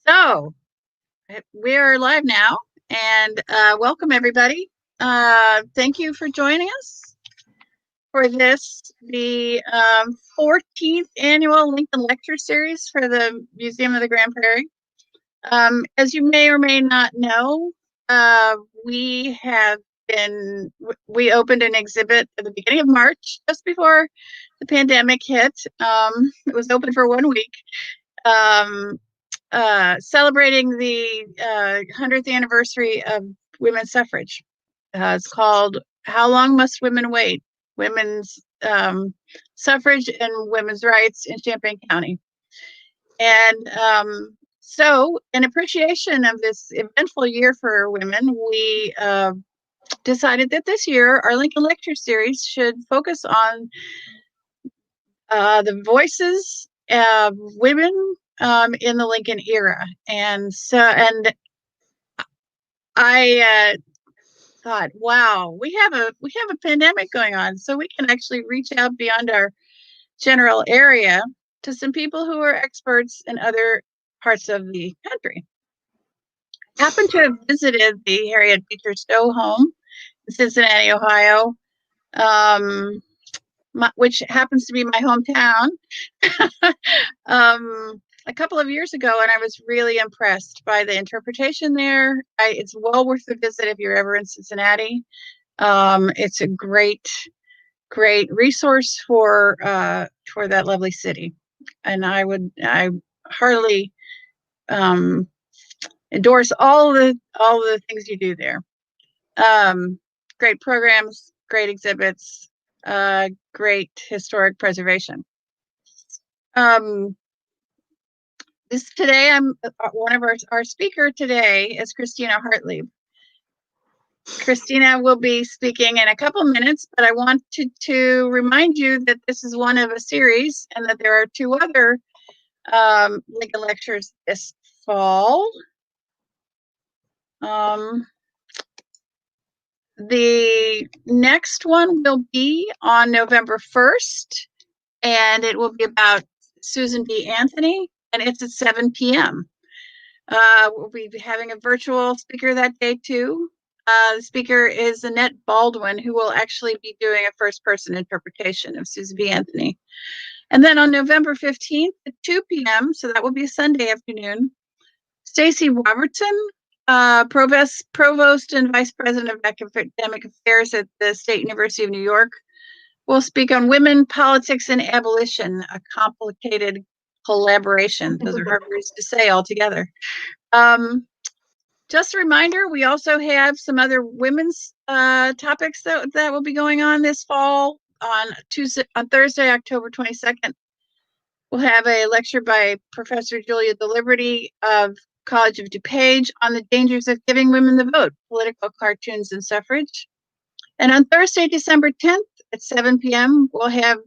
So we are live now, and welcome everybody. Thank you for joining us for the 14th annual Lincoln Lecture Series for the Museum of the Grand Prairie. As you may or may not know, we opened an exhibit at the beginning of March, just before the pandemic hit. It was open for 1 week. Celebrating the 100th anniversary of women's suffrage. It's called How Long Must Women Wait? Women's Suffrage and Women's Rights in Champaign County. And so in appreciation of this eventful year for women, we decided that this year our Lincoln Lecture Series should focus on the voices of women in the Lincoln era. And I thought, wow, we have a pandemic going on, so we can actually reach out beyond our general area to some people who are experts in other parts of the country. I happened to have visited the Harriet Beecher Stowe home in Cincinnati, Ohio, which happens to be my hometown. A couple of years ago, and I was really impressed by the interpretation there. It's well worth the visit if you're ever in Cincinnati. It's a great resource for that lovely city, and I heartily endorse all the things you do there. Great programs, great exhibits, great historic preservation. Today, one of our speaker today is Christina Hartlieb. Christina will be speaking in a couple minutes, but I wanted to remind you that this is one of a series and that there are 2 other Lincoln lectures this fall. The next one will be on November 1st, and it will be about Susan B. Anthony, and it's at 7 p.m. We'll be having a virtual speaker that day too. The speaker is Annette Baldwin, who will actually be doing a first-person interpretation of Susan B. Anthony. And then on November 15th at 2 p.m., so that will be a Sunday afternoon, Stacy Robertson, Provost and Vice President of Academic Affairs at the State University of New York, will speak on women, politics, and abolition, a complicated collaboration. Those are hard words to say altogether. Just a reminder, we also have some other women's topics that will be going on this fall. On Thursday, October 22nd, we'll have a lecture by Professor Julia DeLiberty of College of DuPage on the dangers of giving women the vote, political cartoons and suffrage. And on Thursday, December 10th at 7 p.m., we'll have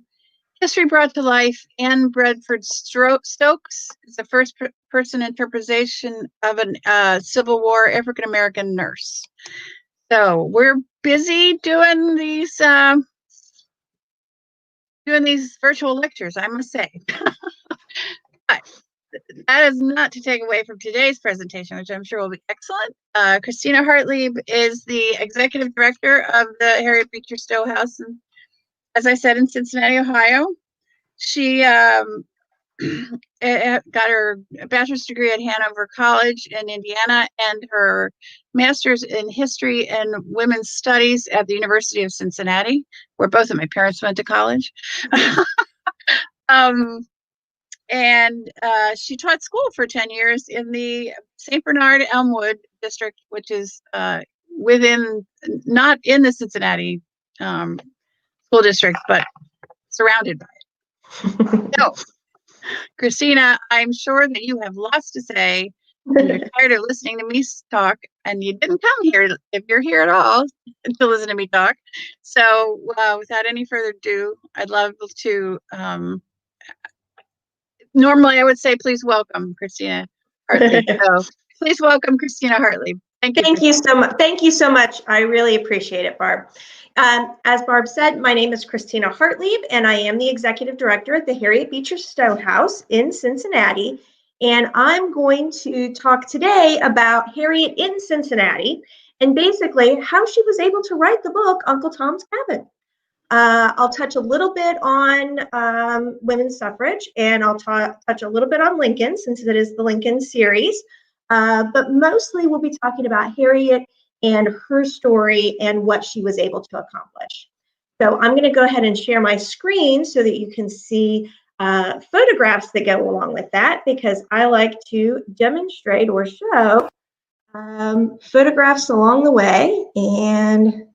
History Brought to Life. Anne Bradford Stokes is the first-person interpretation of a Civil War African-American nurse. So we're busy doing these virtual lectures, I must say. But that is not to take away from today's presentation, which I'm sure will be excellent. Christina Hartlieb is the executive director of the Harriet Beecher Stowe House, as I said, in Cincinnati, Ohio. She got her bachelor's degree at Hanover College in Indiana and her master's in history and women's studies at the University of Cincinnati, where both of my parents went to college. And she taught school for 10 years in the St. Bernard Elmwood district, which is not in the Cincinnati school district, but surrounded by it. So, Christina, I'm sure that you have lots to say, and you're tired of listening to me talk, and you didn't come here, if you're here at all, to listen to me talk. So without any further ado, I'd love to, normally I would say, please welcome Christina Hartlieb. So please welcome Christina Hartlieb. Thank you so much. Thank you so much. I really appreciate it, Barb. As Barb said, my name is Christina Hartlieb, and I am the Executive Director at the Harriet Beecher Stowe House in Cincinnati. And I'm going to talk today about Harriet in Cincinnati and basically how she was able to write the book, Uncle Tom's Cabin. I'll touch a little bit on women's suffrage, and I'll touch a little bit on Lincoln, since it is the Lincoln series. But mostly we'll be talking about Harriet and her story and what she was able to accomplish. So I'm going to go ahead and share my screen so that you can see photographs that go along with that, because I like to demonstrate or show photographs along the way. And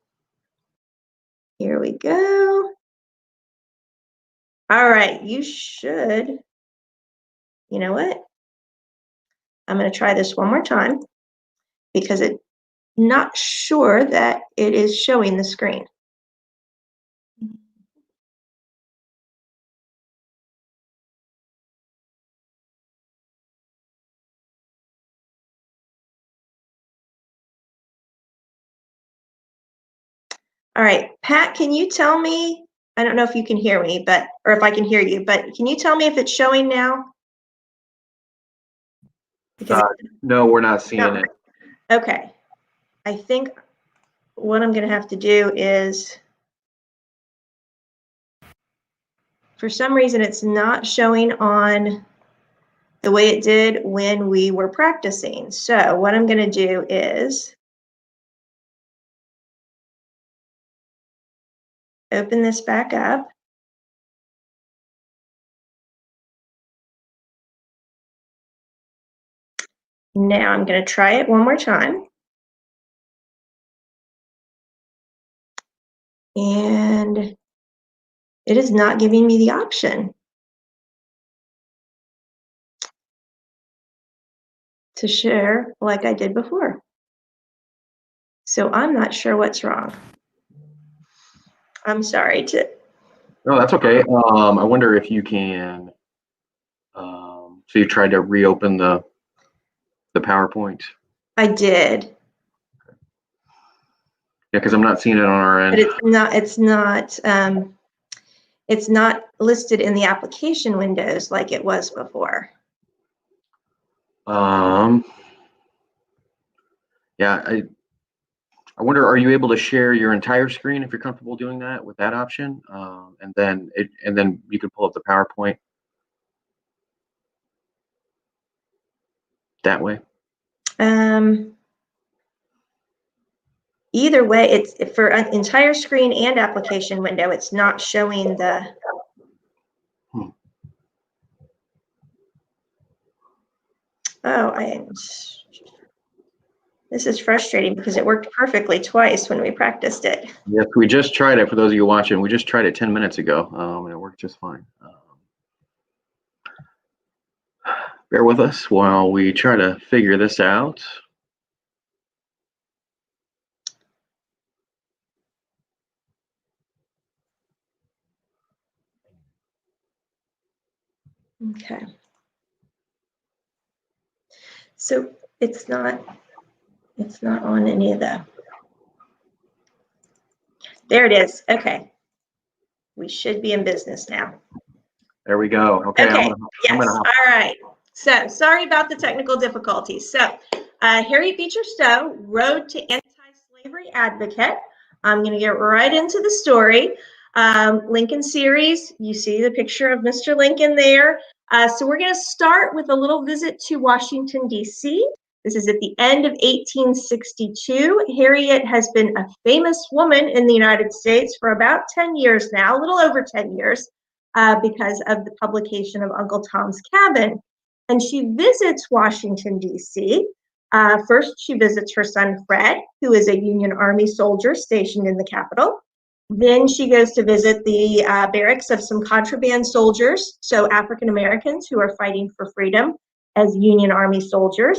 here we go. All right, you should, you know what? I'm going to try this one more time because I'm not sure that it is showing the screen. All right, Pat, can you tell me, I don't know if you can hear me, or if I can hear you, but can you tell me if it's showing now? No, we're not seeing it. Okay. I think what I'm going to have to do is, for some reason, it's not showing on the way it did when we were practicing. So what I'm going to do is open this back up. Now I'm going to try it one more time. And it is not giving me the option to share like I did before. So I'm not sure what's wrong. I'm sorry to. No, that's okay. I wonder if you can. So you tried to reopen the PowerPoint? I did. Yeah, because I'm not seeing it on our end. But it's not listed in the application windows like it was before. Yeah, I wonder, are you able to share your entire screen if you're comfortable doing that with that option? And then you can pull up the PowerPoint that way. Either way, it's for an entire screen and application window, it's not showing the. Oh, this is frustrating because it worked perfectly twice when we practiced it. Yes, we just tried it. For those of you watching, we just tried it 10 minutes ago, and it worked just fine. Bear with us while we try to figure this out. Okay. So it's not on any of the. There it is. Okay. We should be in business now. There we go. Okay. Okay. All right. So sorry about the technical difficulties. So Harriet Beecher Stowe, Road to Anti-Slavery Advocate. I'm going to get right into the story. Lincoln series, you see the picture of Mr. Lincoln there. So we're going to start with a little visit to Washington, D.C. This is at the end of 1862. Harriet has been a famous woman in the United States for about 10 years now, a little over 10 years, because of the publication of Uncle Tom's Cabin. And she visits Washington, D.C. First, she visits her son, Fred, who is a Union Army soldier stationed in the Capitol. Then she goes to visit the barracks of some contraband soldiers, so African Americans who are fighting for freedom as Union Army soldiers.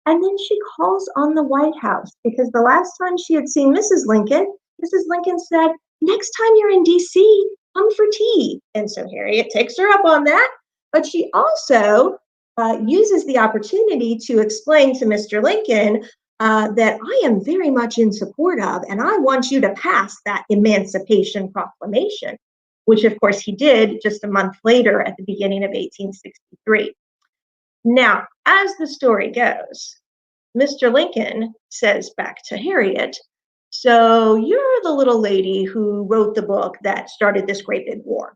And then she calls on the White House because the last time she had seen Mrs. Lincoln said, next time you're in D.C., come for tea. And so Harriet takes her up on that, but she also uses the opportunity to explain to Mr. Lincoln that I am very much in support of, and I want you to pass that Emancipation Proclamation, which of course he did just a month later at the beginning of 1863. Now, as the story goes, Mr. Lincoln says back to Harriet, so you're the little lady who wrote the book that started this great big war.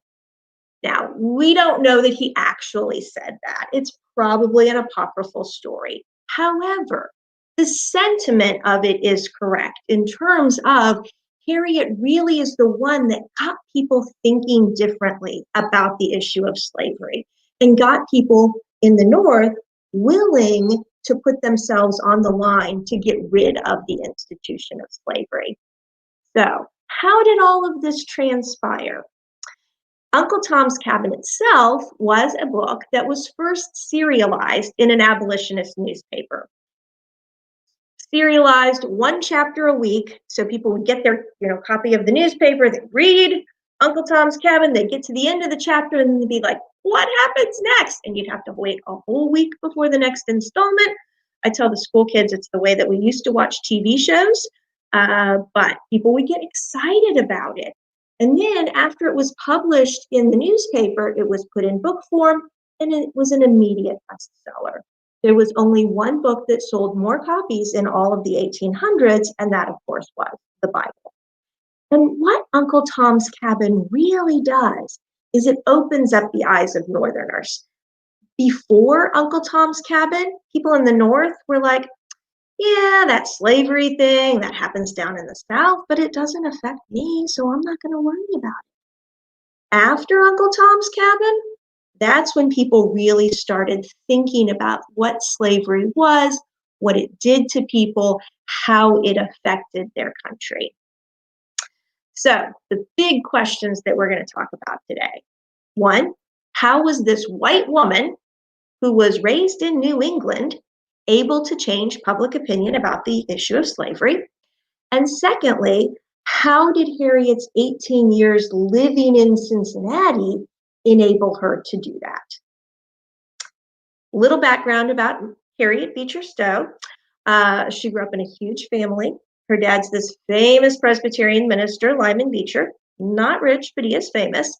Now, we don't know that he actually said that. It's probably an apocryphal story. However, the sentiment of it is correct in terms of Harriet really is the one that got people thinking differently about the issue of slavery and got people in the North willing to put themselves on the line to get rid of the institution of slavery. So, how did all of this transpire? Uncle Tom's Cabin itself was a book that was first serialized in an abolitionist newspaper. Serialized one chapter a week, so people would get their copy of the newspaper, they'd read Uncle Tom's Cabin, they'd get to the end of the chapter, and they'd be like, what happens next? And you'd have to wait a whole week before the next installment. I tell the school kids it's the way that we used to watch TV shows, but people would get excited about it. And then after it was published in the newspaper, it was put in book form, and it was an immediate bestseller. There was only one book that sold more copies in all of the 1800s, and that, of course, was the Bible. And what Uncle Tom's Cabin really does is it opens up the eyes of Northerners. Before Uncle Tom's Cabin, people in the North were like, yeah, that slavery thing, that happens down in the South, but it doesn't affect me, so I'm not going to worry about it. After Uncle Tom's Cabin, that's when people really started thinking about what slavery was, what it did to people, how it affected their country. So the big questions that we're going to talk about today. One, how was this white woman who was raised in New England able to change public opinion about the issue of slavery? And secondly, how did Harriet's 18 years living in Cincinnati enable her to do that? Little background about Harriet Beecher Stowe. She grew up in a huge family. Her dad's this famous Presbyterian minister, Lyman Beecher. Not rich, but he is famous.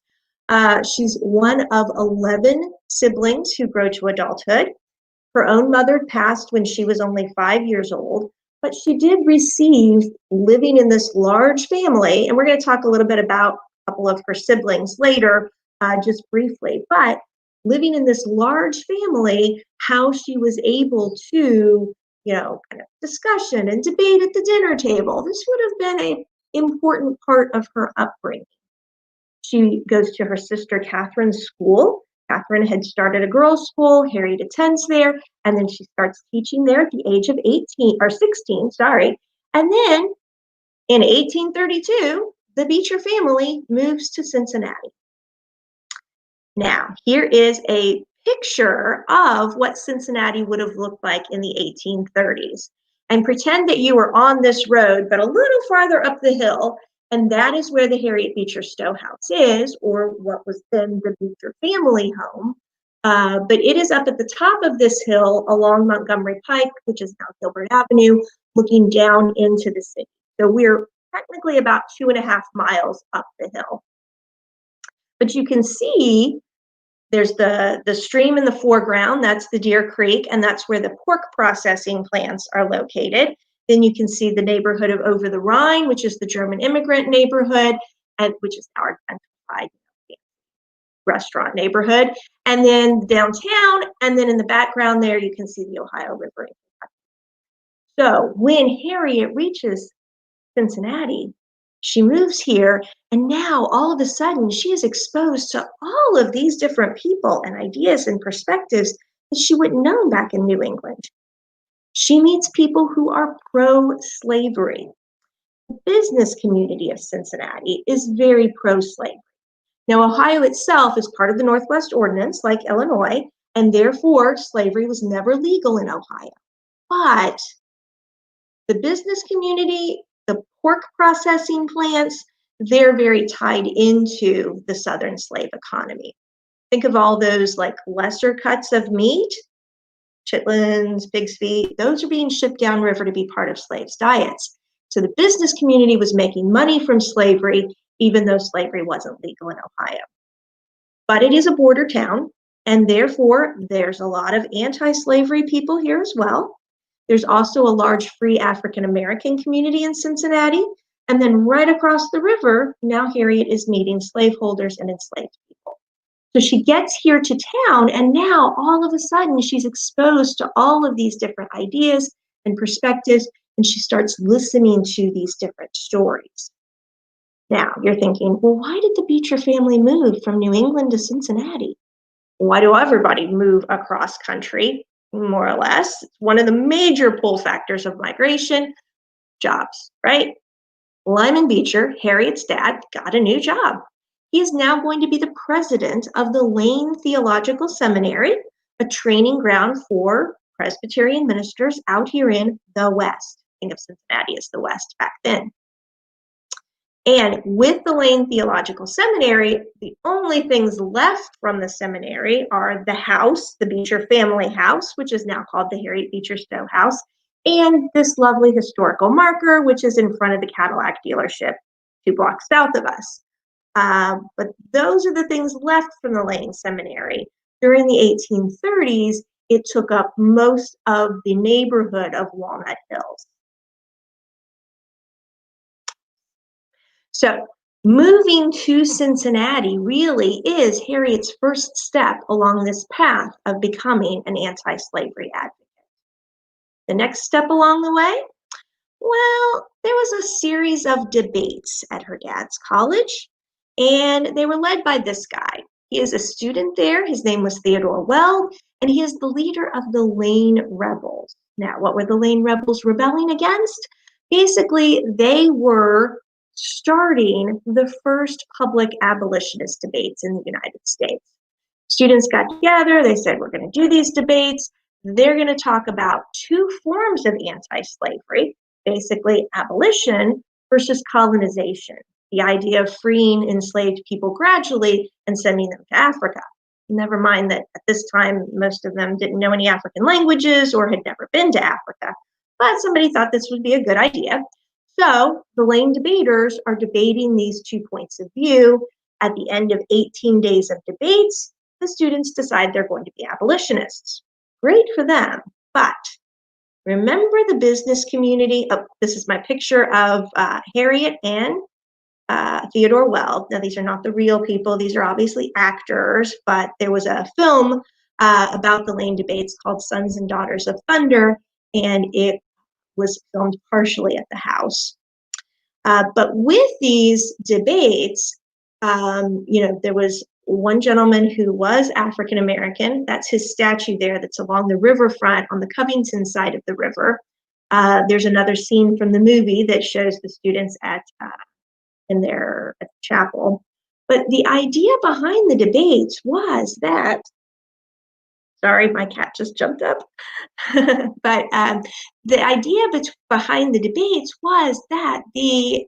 She's one of 11 siblings who grow to adulthood. Her own mother passed when she was only 5 years old, but she did receive, living in this large family, and we're going to talk a little bit about a couple of her siblings later, just briefly, but living in this large family, how she was able to, kind of discussion and debate at the dinner table. This would have been an important part of her upbringing. She goes to her sister Catherine's school. Catherine had started a girls' school. Harriet attends there, and then she starts teaching there at the age of 16, And then in 1832, the Beecher family moves to Cincinnati. Now, here is a picture of what Cincinnati would have looked like in the 1830s. And pretend that you were on this road, but a little farther up the hill, and that is where the Harriet Beecher Stowe house is, or what was then the Beecher family home. But it is up at the top of this hill along Montgomery Pike, which is now Gilbert Avenue, looking down into the city. So we're technically about 2.5 miles up the hill. But you can see there's the stream in the foreground, that's the Deer Creek, and that's where the pork processing plants are located. Then you can see the neighborhood of Over the Rhine, which is the German immigrant neighborhood, and which is our gentrified restaurant neighborhood. And then downtown, and then in the background there, you can see the Ohio River. So when Harriet reaches Cincinnati, she moves here, and now all of a sudden she is exposed to all of these different people and ideas and perspectives that she wouldn't know back in New England. She meets people who are pro-slavery. The business community of Cincinnati is very pro-slavery. Now, Ohio itself is part of the Northwest Ordinance, like Illinois, and therefore slavery was never legal in Ohio. But the business community, the pork processing plants, they're very tied into the Southern slave economy. Think of all those like lesser cuts of meat. chitlins, pig's feet, those are being shipped downriver to be part of slaves' diets. So the business community was making money from slavery, even though slavery wasn't legal in Ohio. But it is a border town, and therefore there's a lot of anti-slavery people here as well. There's also a large free African American community in Cincinnati. And then right across the river, now Harriet is meeting slaveholders and enslaved people. So she gets here to town, and now all of a sudden she's exposed to all of these different ideas and perspectives, and she starts listening to these different stories. Now you're thinking, well, why did the Beecher family move from New England to Cincinnati? Why do everybody move across country, more or less? It's one of the major pull factors of migration, jobs, right? Lyman Beecher, Harriet's dad, got a new job. He is now going to be the president of the Lane Theological Seminary, a training ground for Presbyterian ministers out here in the West. Think of Cincinnati as the West back then. And with the Lane Theological Seminary, the only things left from the seminary are the house, the Beecher family house, which is now called the Harriet Beecher Stowe House, and this lovely historical marker, which is in front of the Cadillac dealership 2 blocks south of us. But those are the things left from the Lane Seminary. During the 1830s, it took up most of the neighborhood of Walnut Hills. So moving to Cincinnati really is Harriet's first step along this path of becoming an anti-slavery advocate. The next step along the way, well, there was a series of debates at her dad's college, and they were led by this guy. He is a student there. His name was Theodore Weld, and he is the leader of the Lane Rebels. Now, what were the Lane Rebels rebelling against? Basically, they were starting the first public abolitionist debates in the United States. Students got together, they said, we're going to do these debates. They're going to talk about 2 forms of anti-slavery, basically abolition versus colonization, the idea of freeing enslaved people gradually and sending them to Africa. Never mind that at this time, most of them didn't know any African languages or had never been to Africa, but somebody thought this would be a good idea. So the Lane debaters are debating these 2 points of view. At the end of 18 days of debates, the students decide they're going to be abolitionists. Great for them, but remember the business community. Oh, this is my picture of Harriet and Theodore Weld. Now, these are not the real people. These are obviously actors, but there was a film about the Lane debates called Sons and Daughters of Thunder, and it was filmed partially at the house. But with these debates, there was one gentleman who was African American. That's his statue there that's along the riverfront on the Covington side of the river. There's another scene from the movie that shows the students at the chapel. But the idea behind the debates was that, sorry, my cat just jumped up. But the idea behind the debates was that the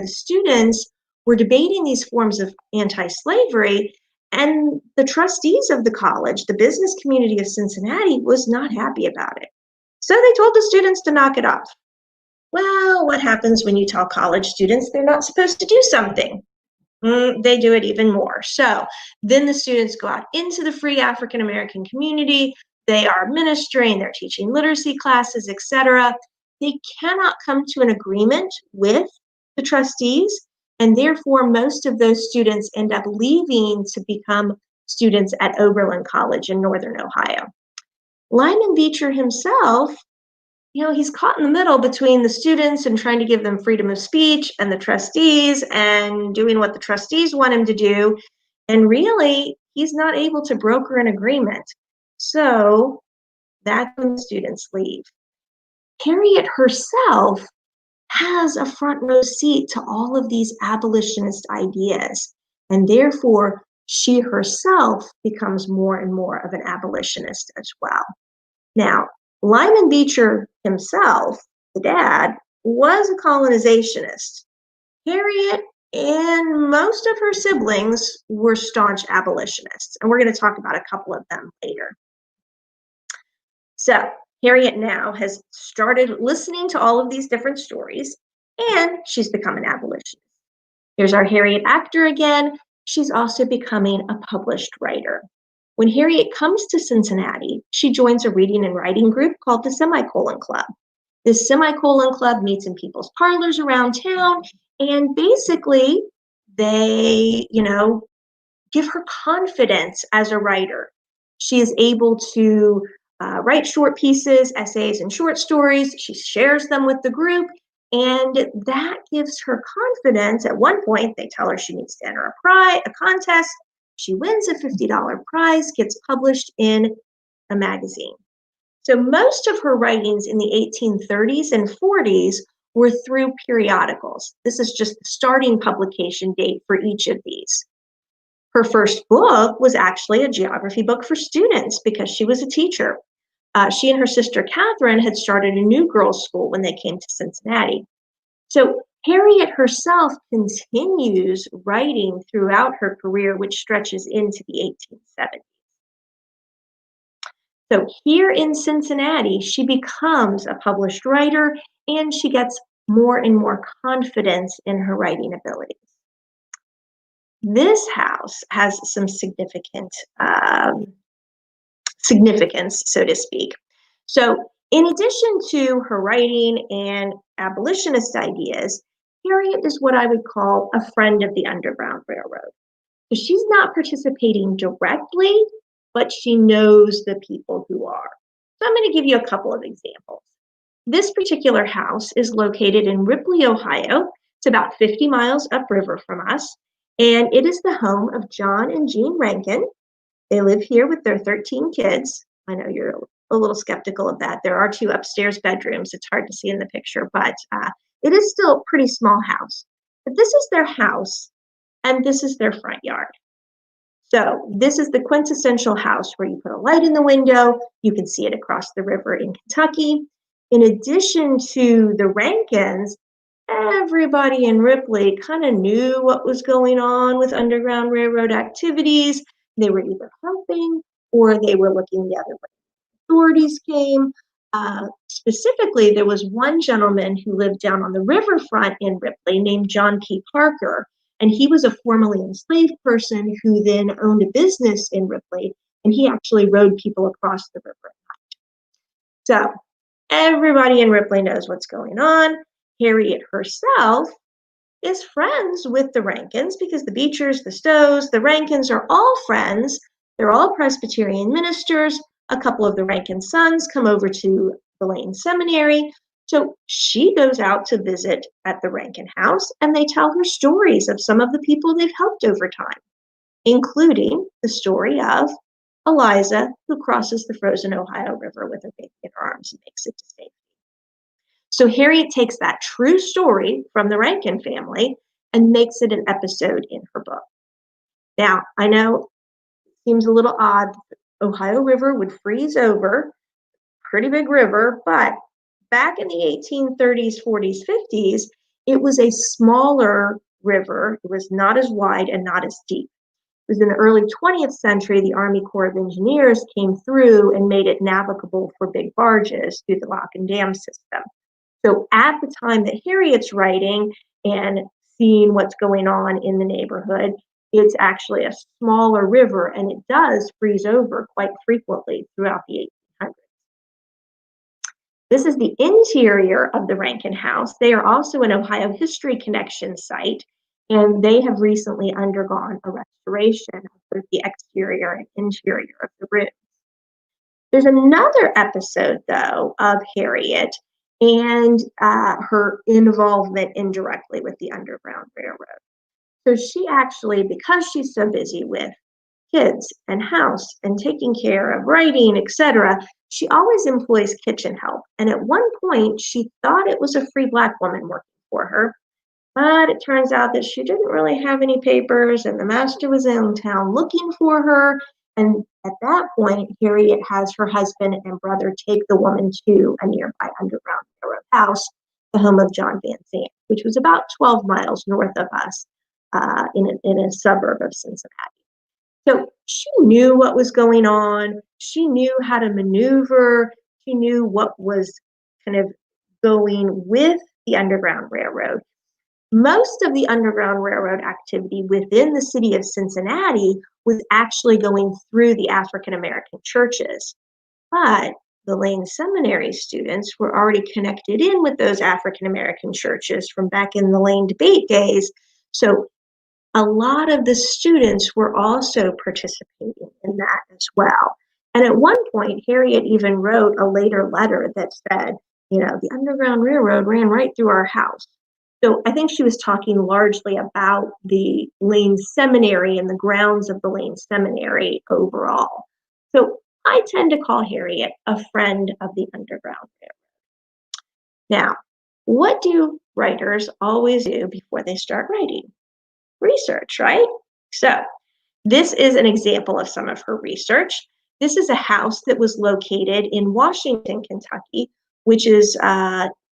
students were debating these forms of anti-slavery, and the trustees of the college, the business community of Cincinnati, was not happy about it. So they told the students to knock it off. Well, what happens when you tell college students they're not supposed to do something? They do it even more. So then the students go out into the free African American community. They are ministering, they're teaching literacy classes, etc. They cannot come to an agreement with the trustees, and therefore most of those students end up leaving to become students at Oberlin College in Northern Ohio. Lyman Beecher himself, he's caught in the middle between the students and trying to give them freedom of speech and the trustees and doing what the trustees want him to do. And really, he's not able to broker an agreement. So that's when the students leave. Harriet herself has a front row seat to all of these abolitionist ideas, and therefore she herself becomes more and more of an abolitionist as well. Now, Lyman Beecher himself, the dad, was a colonizationist. Harriet and most of her siblings were staunch abolitionists, and we're going to talk about a couple of them later. So Harriet now has started listening to all of these different stories, and she's become an abolitionist. Here's our Harriet actor again. She's also becoming a published writer. When Harriet comes to Cincinnati, she joins a reading and writing group called the Semicolon Club. This Semicolon Club meets in people's parlors around town, and basically they, give her confidence as a writer. She is able to write short pieces, essays, and short stories. She shares them with the group, and that gives her confidence. At one point, they tell her she needs to enter a contest. She wins a $50 prize, gets published in a magazine. So most of her writings in the 1830s and 40s were through periodicals. This is just the starting publication date for each of these. Her first book was actually a geography book for students because she was a teacher. She and her sister Catherine had started a new girls' school when they came to Cincinnati. So Harriet herself continues writing throughout her career, which stretches into the 1870s. So here in Cincinnati, she becomes a published writer, and she gets more and more confidence in her writing abilities. This house has some significance, so to speak. So in addition to her writing and abolitionist ideas, Harriet is what I would call a friend of the Underground Railroad. So she's not participating directly, but she knows the people who are. So I'm going to give you a couple of examples. This particular house is located in Ripley, Ohio. It's about 50 miles upriver from us. And it is the home of John and Jean Rankin. They live here with their 13 kids. I know you're a little skeptical of that. There are 2 upstairs bedrooms. It's hard to see in the picture, but it is still a pretty small house. But this is their house, and this is their front yard. So this is the quintessential house where you put a light in the window. You can see it across the river in Kentucky. In addition to the Rankins, everybody in Ripley kind of knew what was going on with Underground Railroad activities. They were either helping or they were looking the other way. Authorities came. Specifically, there was one gentleman who lived down on the riverfront in Ripley named John P. Parker, and he was a formerly enslaved person who then owned a business in Ripley, and he actually rode people across the river. So everybody in Ripley knows what's going on. Harriet herself is friends with the Rankins because the Beechers, the Stowes, the Rankins are all friends. They're all Presbyterian ministers. A couple of the Rankin sons come over to the Lane Seminary. So she goes out to visit at the Rankin house, and they tell her stories of some of the people they've helped over time, including the story of Eliza, who crosses the frozen Ohio River with her baby in her arms and makes it to safety. So Harriet takes that true story from the Rankin family and makes it an episode in her book. Now, I know it seems a little odd. The Ohio River would freeze over, pretty big river, but back in the 1830s, 40s, 50s, it was a smaller river. It was not as wide and not as deep. It was in the early 20th century, the Army Corps of Engineers came through and made it navigable for big barges through the lock and dam system. So at the time that Harriet's writing and seeing what's going on in the neighborhood, it's actually a smaller river, and it does freeze over quite frequently throughout the 1800s. This is the interior of the Rankin house. They are also an Ohio History Connection site, and they have recently undergone a restoration of both the exterior and interior of the rooms. There's another episode, though, of Harriet and her involvement indirectly with the Underground Railroad. So she actually, because she's so busy with kids and house and taking care of writing, etc., she always employs kitchen help. And at one point, she thought it was a free Black woman working for her, but it turns out that she didn't really have any papers, and the master was in town looking for her. And at that point, Harriet has her husband and brother take the woman to a nearby Underground Railroad house, the home of John Van Zandt, which was about 12 miles north of us in a suburb of Cincinnati. So she knew what was going on. She knew how to maneuver she knew what was kind of going with the Underground Railroad. Most of the Underground Railroad activity within the city of Cincinnati was actually going through the African American churches. But the Lane Seminary students were already connected in with those African American churches from back in the Lane debate days. So a lot of the students were also participating in that as well. And at one point, Harriet even wrote a later letter that said, you know, the Underground Railroad ran right through our house. So I think she was talking largely about the Lane Seminary and the grounds of the Lane Seminary overall. So I tend to call Harriet a friend of the Underground Railroad. Now, what do writers always do before they start writing? Research, right? So this is an example of some of her research. This is a house that was located in Washington, Kentucky, which is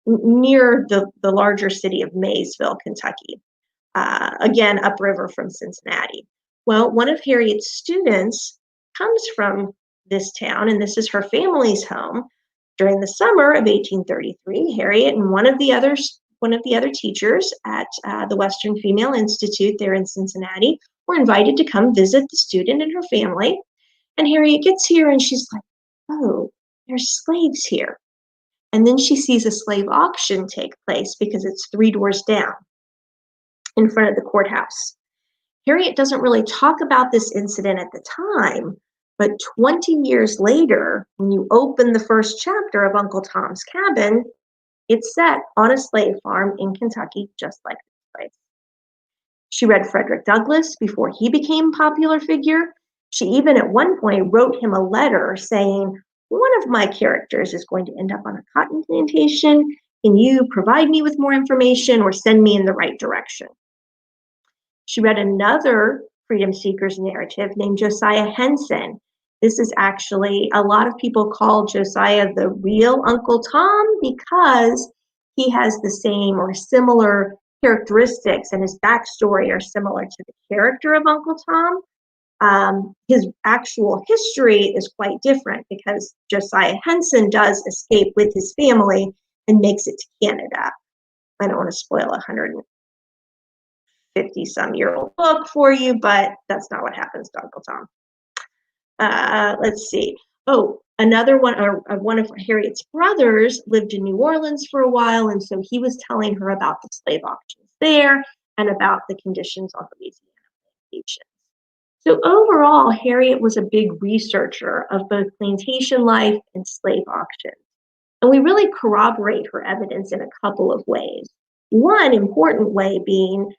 near the larger city of Maysville, Kentucky. Again, upriver from Cincinnati. Well, one of Harriet's students comes from this town, and this is her family's home. During the summer of 1833, Harriet and one of the other teachers at the Western Female Institute there in Cincinnati were invited to come visit the student and her family. And Harriet gets here and she's like, oh, there's slaves here. And then she sees a slave auction take place because it's 3 doors down in front of the courthouse. Harriet doesn't really talk about this incident at the time, but 20 years later, when you open the first chapter of Uncle Tom's Cabin, it's set on a slave farm in Kentucky, just like this place. She read Frederick Douglass before he became a popular figure. She even at one point wrote him a letter saying, one of my characters is going to end up on a cotton plantation. Can you provide me with more information or send me in the right direction? She read another freedom seekers narrative named Josiah Henson. This is actually, a lot of people call Josiah the real Uncle Tom because he has the same or similar characteristics and his backstory are similar to the character of Uncle Tom. His actual history is quite different because Josiah Henson does escape with his family and makes it to Canada. I don't want to spoil a 150-some-year-old book for you, but that's not what happens to Uncle Tom. Let's see. Oh, another one, one of Harriet's brothers lived in New Orleans for a while, and so he was telling her about the slave auctions there and about the conditions on Louisiana plantations. So overall, Harriet was a big researcher of both plantation life and slave auctions. And we really corroborate her evidence in a couple of ways. One important way being,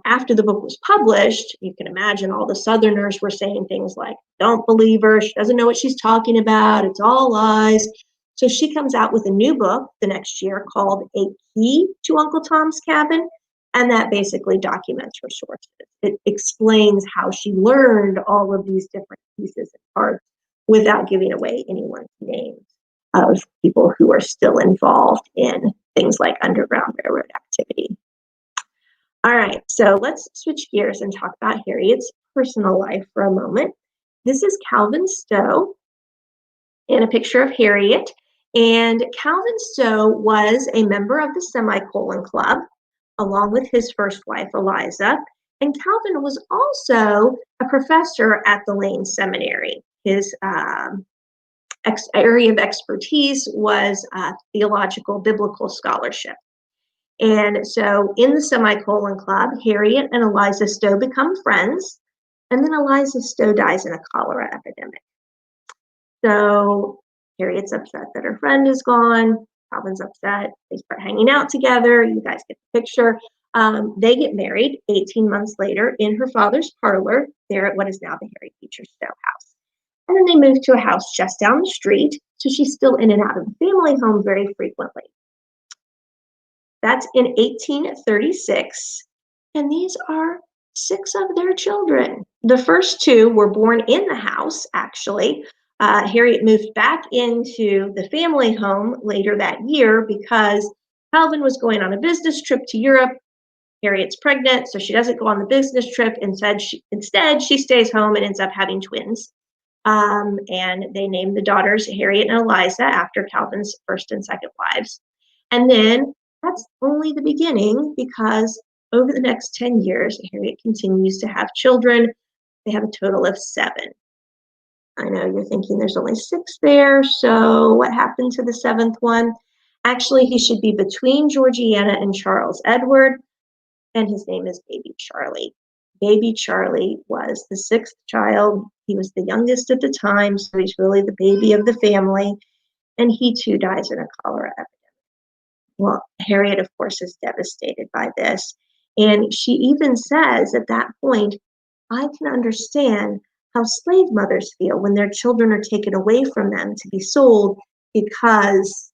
after the book was published, you can imagine all the Southerners were saying things like, don't believe her, she doesn't know what she's talking about, it's all lies. So she comes out with a new book the next year called A Key to Uncle Tom's Cabin, and that basically documents her sources. It explains how she learned all of these different pieces and parts without giving away anyone's names of people who are still involved in things like Underground Railroad activity. All right, so let's switch gears and talk about Harriet's personal life for a moment. This is Calvin Stowe and a picture of Harriet. And Calvin Stowe was a member of the Semicolon Club, along with his first wife, Eliza. And Calvin was also a professor at the Lane Seminary. His area of expertise was theological biblical scholarship. And so in the Semicolon Club, Harriet and Eliza Stowe become friends, and then Eliza Stowe dies in a cholera epidemic. So Harriet's upset that her friend is gone. Calvin's upset. They start hanging out together. You guys get the picture. They get married 18 months later in her father's parlor there at what is now the Harriet Beecher Stowe house. And then they move to a house just down the street, so she's still in and out of the family home very frequently. That's in 1836, and these are 6 of their children. The first 2 were born in the house, actually. Harriet moved back into the family home later that year because Calvin was going on a business trip to Europe. Harriet's pregnant, so she doesn't go on the business trip. Instead, she stays home and ends up having twins. And they named the daughters Harriet and Eliza after Calvin's first and second wives. And then that's only the beginning, because over the next 10 years, Harriet continues to have children. They have a total of 7. I know you're thinking there's only 6 there, so what happened to the 7th one? Actually, he should be between Georgiana and Charles Edward, and his name is Baby Charlie. Baby Charlie was the 6th child. He was the youngest at the time, so he's really the baby of the family, and he too dies in a cholera epidemic. Well, Harriet, of course, is devastated by this, and she even says at that point, I can understand how slave mothers feel when their children are taken away from them to be sold, because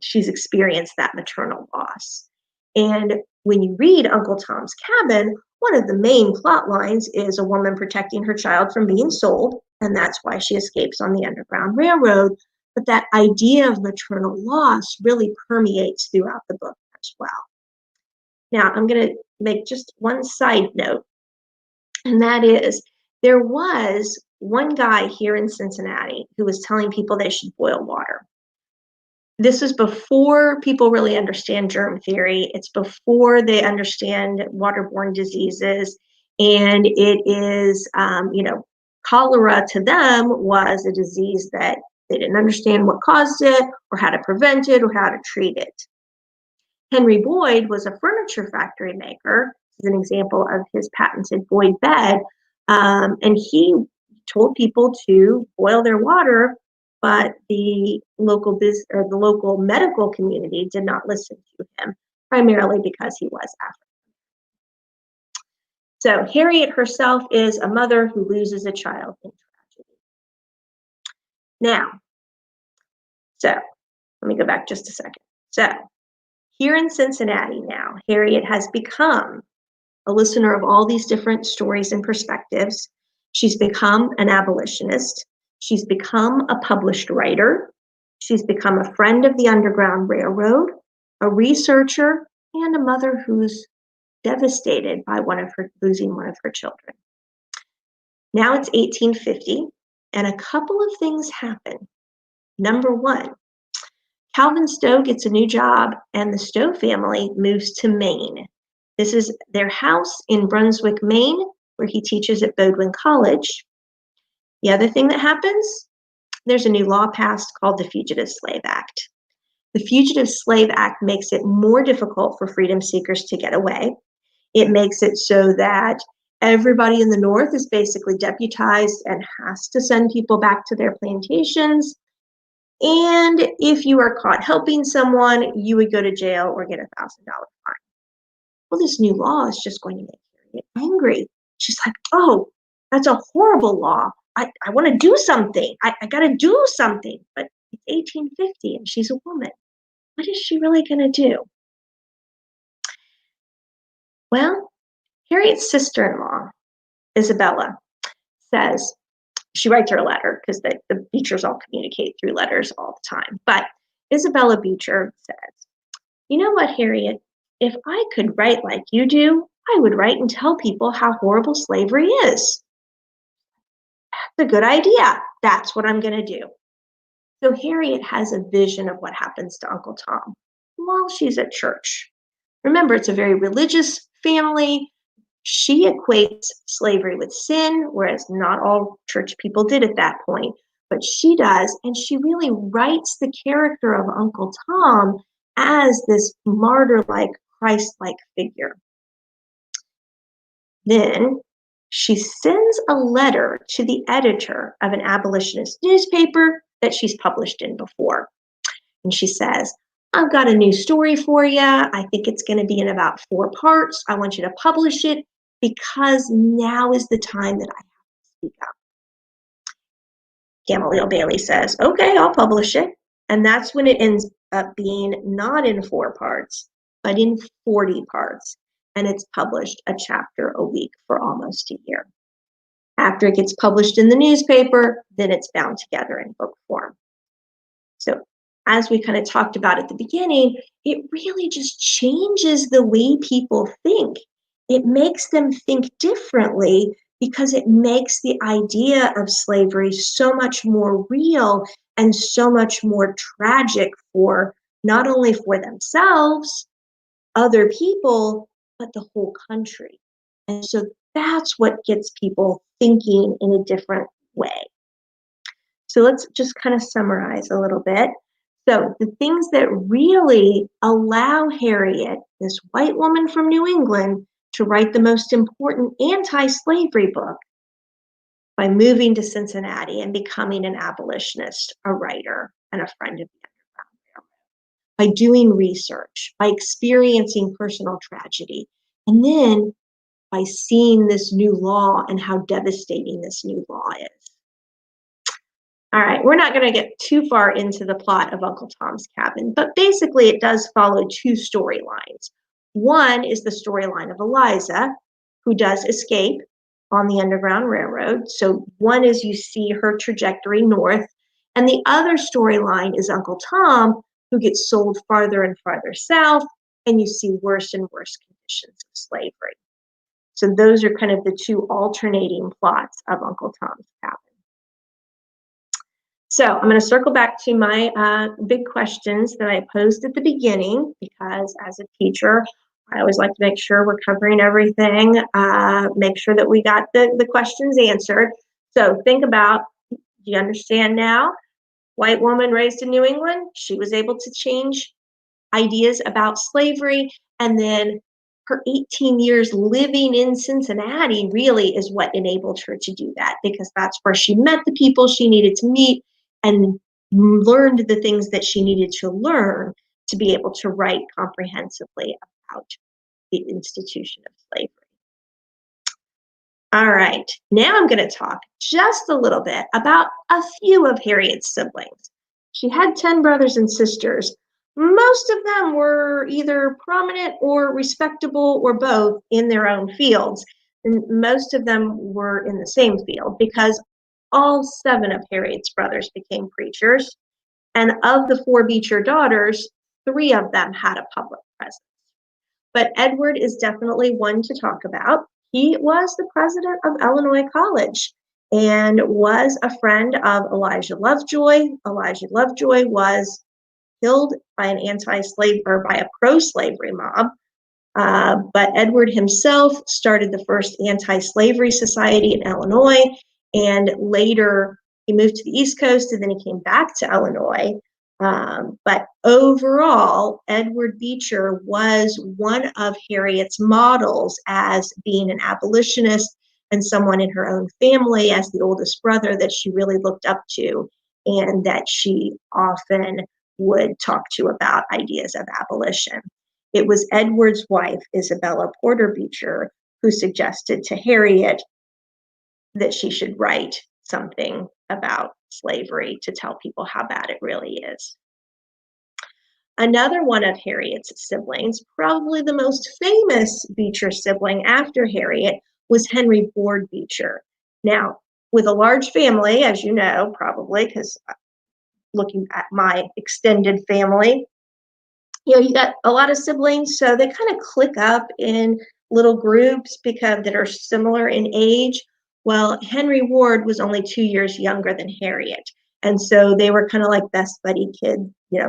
she's experienced that maternal loss. And when you read Uncle Tom's Cabin, one of the main plot lines is a woman protecting her child from being sold, and that's why she escapes on the Underground Railroad. But that idea of maternal loss really permeates throughout the book as well. Now, I'm going to make just one side note, and that is, there was one guy here in Cincinnati who was telling people they should boil water. This is before people really understand germ theory. It's before they understand waterborne diseases. And it is, cholera to them was a disease that they didn't understand what caused it, or how to prevent it, or how to treat it. Henry Boyd was a furniture factory maker. This is an example of his patented Boyd bed. And he told people to boil their water, but the local medical community did not listen to him, primarily because he was African. So Harriet herself is a mother who loses a child in tragedy. Now, so let me go back just a second. So here in Cincinnati now, Harriet has become a listener of all these different stories and perspectives. She's become an abolitionist. She's become a published writer. She's become a friend of the Underground Railroad, a researcher, and a mother who's devastated by losing one of her children. Now it's 1850, and a couple of things happen. Number one, Calvin Stowe gets a new job, and the Stowe family moves to Maine. This is their house in Brunswick, Maine, where he teaches at Bowdoin College. The other thing that happens, there's a new law passed called the Fugitive Slave Act. The Fugitive Slave Act makes it more difficult for freedom seekers to get away. It makes it so that everybody in the North is basically deputized and has to send people back to their plantations. And if you are caught helping someone, you would go to jail or get $1,000 fine. Well, this new law is just going to make Harriet angry. She's like, oh, that's a horrible law. I want to do something. I got to do something. But it's 1850 and she's a woman. What is she really going to do? Well, Harriet's sister-in-law, Isabella, says, she writes her a letter, because the Beechers all communicate through letters all the time. But Isabella Beecher says, you know what, Harriet? If I could write like you do, I would write and tell people how horrible slavery is. That's a good idea. That's what I'm going to do. So Harriet has a vision of what happens to Uncle Tom while she's at church. Remember, it's a very religious family. She equates slavery with sin, whereas not all church people did at that point, but she does, and she really writes the character of Uncle Tom as this martyr-like, Christ-like figure. Then she sends a letter to the editor of an abolitionist newspaper that she's published in before. And she says, I've got a new story for you. I think it's going to be in about 4 parts. I want you to publish it, because now is the time that I have to speak up. Gamaliel Bailey says, okay, I'll publish it. And that's when it ends up being not in 4 parts, but in 40 parts. And it's published a chapter a week for almost a year. After it gets published in the newspaper, then it's bound together in book form. So as we kind of talked about at the beginning, it really just changes the way people think. It makes them think differently, because it makes the idea of slavery so much more real and so much more tragic for not only for themselves, other people, but the whole country. And so that's what gets people thinking in a different way. So let's just kind of summarize a little bit. So the things that really allow Harriet, this white woman from New England, to write the most important anti-slavery book by moving to Cincinnati and becoming an abolitionist, a writer, and a friend of the Underground Railroad, by doing research, by experiencing personal tragedy, and then by seeing this new law and how devastating this new law is. All right, we're not going to get too far into the plot of Uncle Tom's Cabin, but basically it does follow two storylines. One is the storyline of Eliza, who does escape on the Underground Railroad. So one is you see her trajectory north, and the other storyline is Uncle Tom, who gets sold farther and farther south, and you see worse and worse conditions of slavery. So those are kind of the two alternating plots of Uncle Tom's Cabin. So I'm going to circle back to my big questions that I posed at the beginning, because as a teacher, I always like to make sure we're covering everything, make sure that we got the questions answered. So think about, do you understand now? White woman raised in New England, she was able to change ideas about slavery, and then her 18 years living in Cincinnati really is what enabled her to do that, because that's where she met the people she needed to meet and learned the things that she needed to learn to be able to write comprehensively about the institution of slavery. All right, now I'm going to talk just a little bit about a few of Harriet's siblings. She had 10 brothers and sisters. Most of them were either prominent or respectable or both in their own fields. And most of them were in the same field, because all 7 of Harriet's brothers became preachers. And of the 4 Beecher daughters, 3 of them had a public presence. But Edward is definitely one to talk about. He was the president of Illinois College and was a friend of Elijah Lovejoy. Elijah Lovejoy was killed by an anti-slave or by a pro-slavery mob. But Edward himself started the first anti-slavery society in Illinois, and later he moved to the East Coast, and then he came back to Illinois. But overall, Edward Beecher was one of Harriet's models as being an abolitionist and someone in her own family as the oldest brother that she really looked up to, and that she often would talk to about ideas of abolition. It was Edward's wife, Isabella Porter Beecher, who suggested to Harriet that she should write something about slavery to tell people how bad it really is. Another one of Harriet's siblings, probably the most famous Beecher sibling after Harriet, was Henry Ward Beecher. Now, with a large family, as you know, probably, because looking at my extended family, you got a lot of siblings, so they kind of click up in little groups because that are similar in age. Well, Henry Ward was only 2 years younger than Harriet, and so they were kind of like best buddy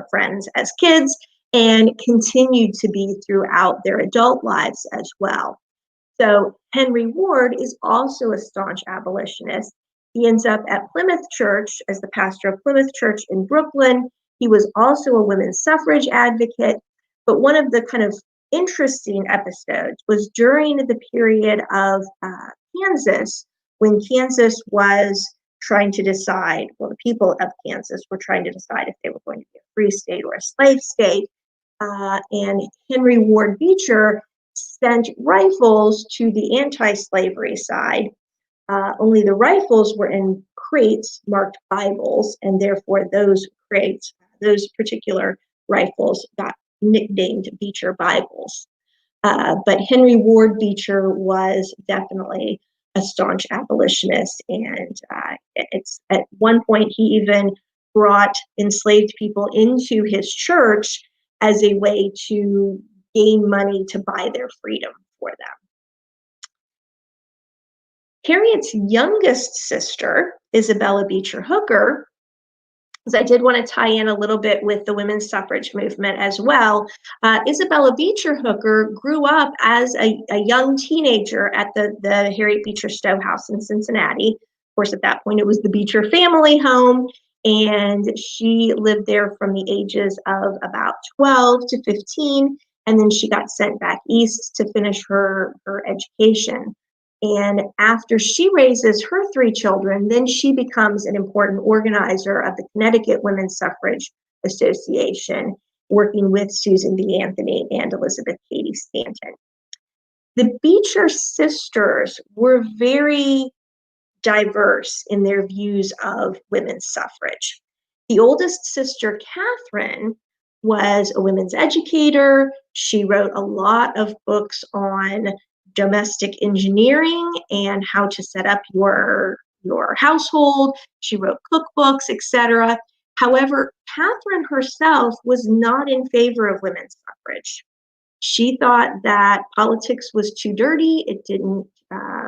friends as kids, and continued to be throughout their adult lives as well. So Henry Ward is also a staunch abolitionist. He ends up at Plymouth Church as the pastor of Plymouth Church in Brooklyn. He was also a women's suffrage advocate, but one of the kind of interesting episodes was during the period of Kansas, when Kansas was trying to decide, well, the people of Kansas were trying to decide if they were going to be a free state or a slave state, and Henry Ward Beecher sent rifles to the anti-slavery side. Only the rifles were in crates marked Bibles, and therefore those crates, those particular rifles, got nicknamed Beecher Bibles. But Henry Ward Beecher was definitely a staunch abolitionist, and it's at one point he even brought enslaved people into his church as a way to gain money to buy their freedom for them. Harriet's youngest sister, Isabella Beecher Hooker, because I did want to tie in a little bit with the women's suffrage movement as well. Isabella Beecher Hooker grew up as a young teenager at the Harriet Beecher Stowe house in Cincinnati. Of course, at that point, it was the Beecher family home, and she lived there from the ages of about 12 to 15, and then she got sent back east to finish her education. And after she raises her 3 children, then she becomes an important organizer of the Connecticut Women's Suffrage Association, working with Susan B. Anthony and Elizabeth Cady Stanton. The Beecher sisters were very diverse in their views of women's suffrage. The oldest sister, Catherine, was a women's educator. She wrote a lot of books on domestic engineering and how to set up your household. She wrote cookbooks, etc. However, Catherine herself was not in favor of women's suffrage. She thought that politics was too dirty. It didn't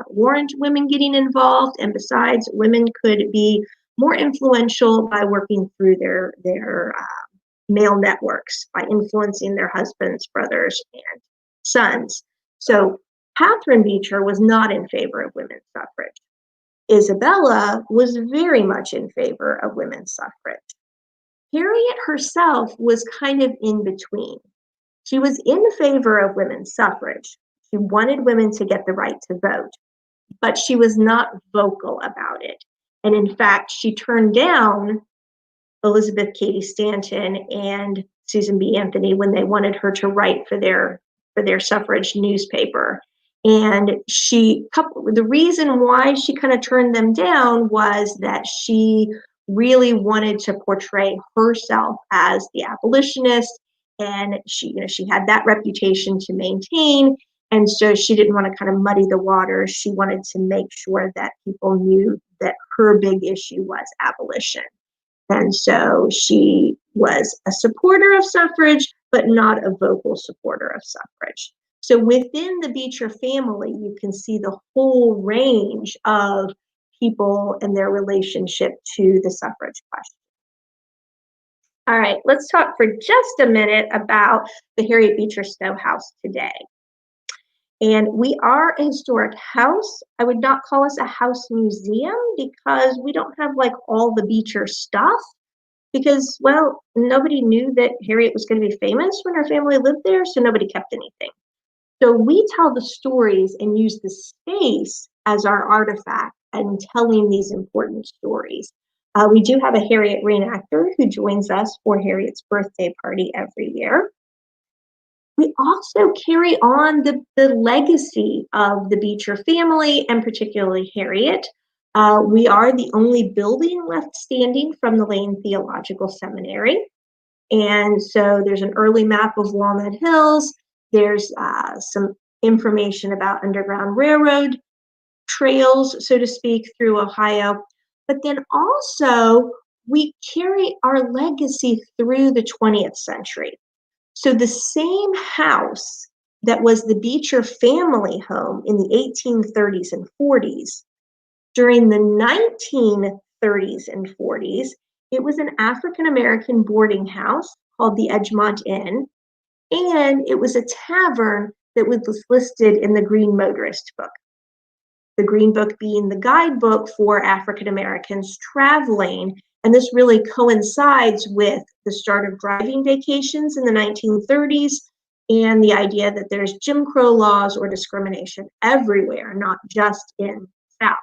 warrant women getting involved, and besides, women could be more influential by working through their male networks, by influencing their husbands, brothers, and sons. So Catherine Beecher was not in favor of women's suffrage. Isabella was very much in favor of women's suffrage. Harriet herself was kind of in between. She was in favor of women's suffrage. She wanted women to get the right to vote, but she was not vocal about it. And in fact, she turned down Elizabeth Cady Stanton and Susan B. Anthony when they wanted her to write for their suffrage newspaper. And the reason why she kind of turned them down was that she really wanted to portray herself as the abolitionist, and she had that reputation to maintain, and so she didn't want to kind of muddy the waters. She wanted to make sure that people knew that her big issue was abolition. And so she was a supporter of suffrage, but not a vocal supporter of suffrage. So within the Beecher family, you can see the whole range of people and their relationship to the suffrage question. All right, let's talk for just a minute about the Harriet Beecher Stowe house today. And we are a historic house. I would not call us a house museum because we don't have like all the Beecher stuff, because, well, nobody knew that Harriet was going to be famous when her family lived there, so nobody kept anything. So we tell the stories and use the space as our artifact and telling these important stories. We do have a Harriet reenactor who joins us for Harriet's birthday party every year. We also carry on the legacy of the Beecher family, and particularly Harriet. We are the only building left standing from the Lane Theological Seminary. And so there's an early map of Walnut Hills. There's some information about Underground Railroad trails, so to speak, through Ohio. But then also, we carry our legacy through the 20th century. So the same house that was the Beecher family home in the 1830s and 40s, during the 1930s and 40s, it was an African-American boarding house called the Edgemont Inn, and it was a tavern that was listed in the Green Motorist book. The Green Book being the guidebook for African Americans traveling, and this really coincides with the start of driving vacations in the 1930s and the idea that there's Jim Crow laws or discrimination everywhere, not just in the South.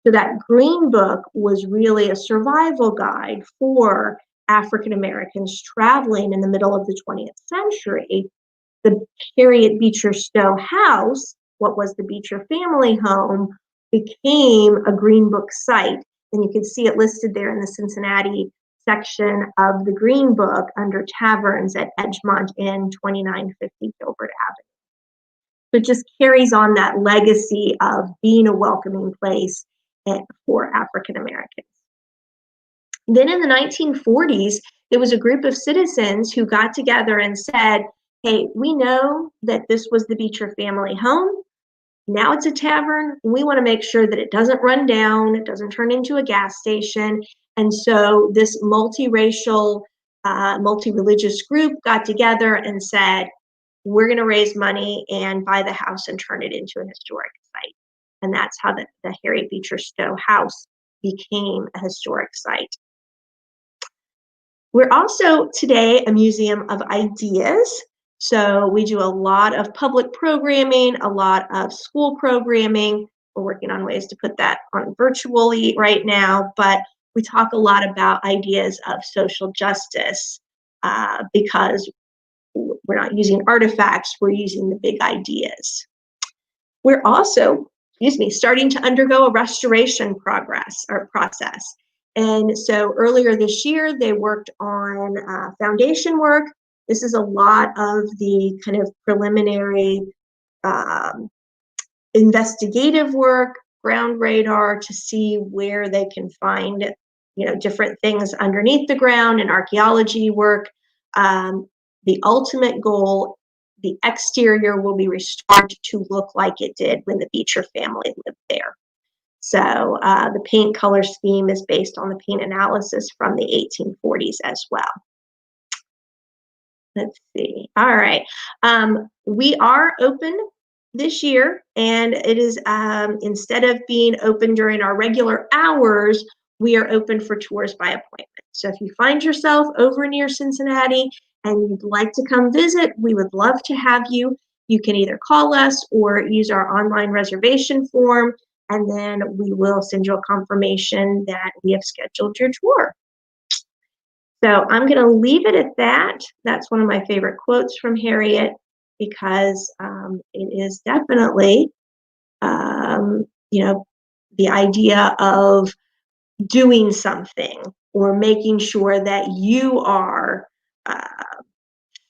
So that Green Book was really a survival guide for African Americans traveling in the middle of the 20th century. The Harriet Beecher Stowe house, what was the Beecher family home, became a Green Book site. And you can see it listed there in the Cincinnati section of the Green Book under taverns at Edgemont Inn, 2950 Gilbert Avenue. So it just carries on that legacy of being a welcoming place for African Americans. Then in the 1940s, there was a group of citizens who got together and said, hey, we know that this was the Beecher family home. Now it's a tavern. We want to make sure that it doesn't run down, it doesn't turn into a gas station. And so this multiracial, multi-religious group got together and said, we're going to raise money and buy the house and turn it into an historic site. And that's how the Harriet Beecher Stowe house became a historic site. We're also today a museum of ideas. So we do a lot of public programming, a lot of school programming. We're working on ways to put that on virtually right now, but we talk a lot about ideas of social justice because we're not using artifacts, we're using the big ideas. We're also, starting to undergo a restoration process. And so earlier this year, they worked on foundation work. This is a lot of the kind of preliminary investigative work, ground radar, to see where they can find, different things underneath the ground, and archaeology work. The ultimate goal, the exterior will be restored to look like it did when the Beecher family lived there. So the paint color scheme is based on the paint analysis from the 1840s as well. Let's see. All right. We are open this year, and it is, instead of being open during our regular hours, we are open for tours by appointment. So if you find yourself over near Cincinnati and you'd like to come visit, we would love to have you. You can either call us or use our online reservation form, and then we will send you a confirmation that we have scheduled your tour. So I'm going to leave it at that. That's one of my favorite quotes from Harriet, because it is definitely, the idea of doing something or making sure that you are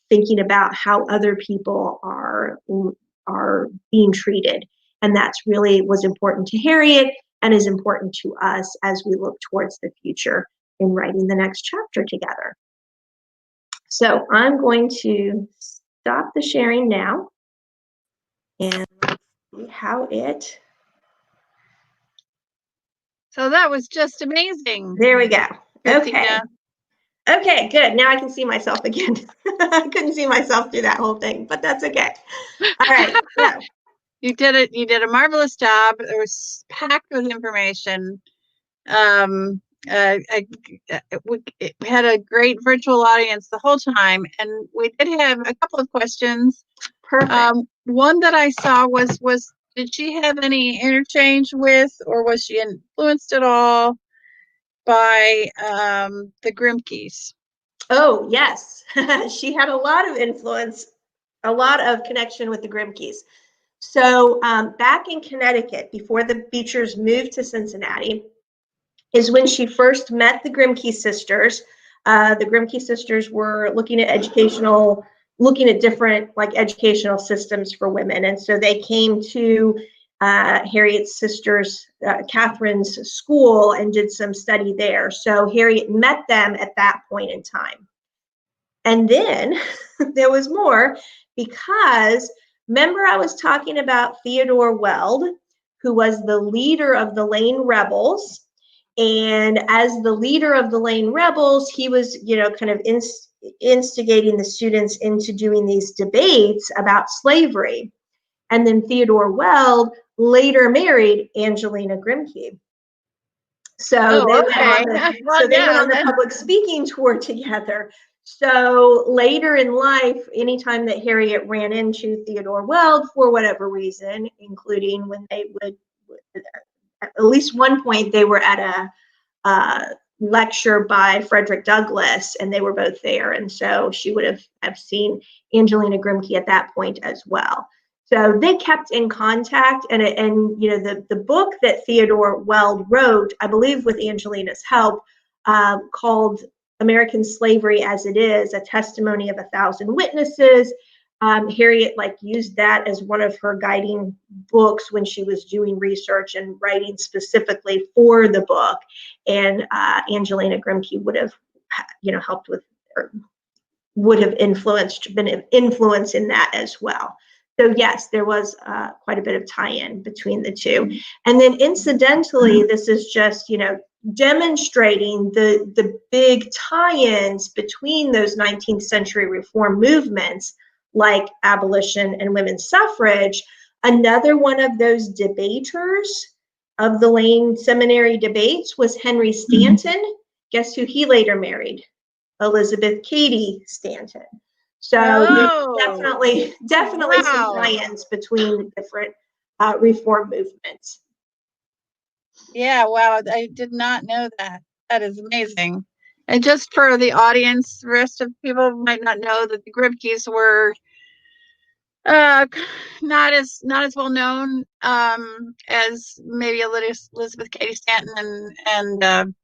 thinking about how other people are being treated. And that's really was important to Harriet and is important to us as we look towards the future in writing the next chapter together. So I'm going to stop the sharing now and see how it. So that was just amazing. There we go. Christina. Okay. Okay, good. Now I can see myself again. I couldn't see myself through that whole thing, but that's okay. All right. So. You did it. You did a marvelous job. It was packed with information. We had a great virtual audience the whole time, and we did have a couple of questions. Perfect. One that I saw was did she have any interchange with, or was she influenced at all by the Grimkes? Oh, yes. She had a lot of influence, a lot of connection with the Grimkes. So back in Connecticut, before the Beechers moved to Cincinnati, is when she first met the Grimke sisters. The Grimke sisters were looking at different educational systems for women. And so they came to Harriet's sisters, Catherine's school, and did some study there. So Harriet met them at that point in time. And then there was more, because remember I was talking about Theodore Weld, who was the leader of the Lane Rebels. And as the leader of the Lane Rebels, he was, kind of instigating the students into doing these debates about slavery. And then Theodore Weld later married Angelina Grimke. So they went on the public speaking tour together. So later in life, anytime that Harriet ran into Theodore Weld for whatever reason, including when they would, at least one point, they were at a lecture by Frederick Douglass, and they were both there. And so she would have seen Angelina Grimke at that point as well. So they kept in contact, and the book that Theodore Weld wrote, I believe with Angelina's help, called American Slavery as It Is, A Testimony of 1,000 Witnesses. Harriet used that as one of her guiding books when she was doing research and writing specifically for the book. And Angelina Grimke would have, helped with, or would have been an influence in that as well. So yes, there was quite a bit of tie-in between the two. And then incidentally, this is just, demonstrating the big tie-ins between those 19th century reform movements like abolition and women's suffrage. Another one of those debaters of the Lane Seminary debates was Henry Stanton. Guess who he later married? Elizabeth Cady Stanton. So there's definitely some tie-ins between different reform movements. Yeah, wow, I did not know that. That is amazing. And just for the audience, the rest of people might not know that the Gribkes were not as well known as maybe Elizabeth Cady Stanton and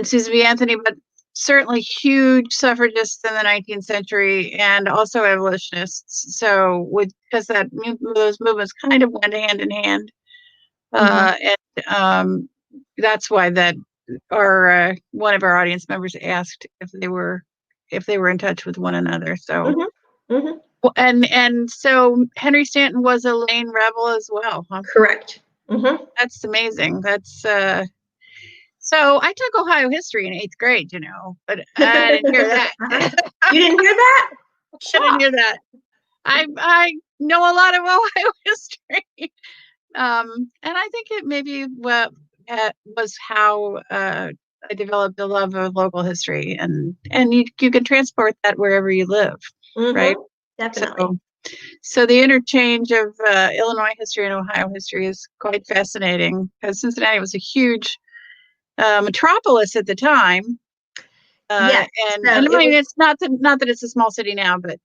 Susan B. Anthony, but certainly huge suffragists in the 19th century and also abolitionists. So because those movements kind of went hand in hand, and that's why that one of our audience members asked if they were in touch with one another. So. And so Henry Stanton was a Lane rebel as well, huh? Correct. That's amazing. That's so I took Ohio history in 8th grade, but I didn't hear that. You didn't hear that? I didn't hear that. I know a lot of Ohio history, and I think it maybe was how I developed a love of local history, and you can transport that wherever you live, right? Definitely. So the interchange of Illinois history and Ohio history is quite fascinating because Cincinnati was a huge metropolis at the time. Yes. And I mean, it's not that it's a small city now, but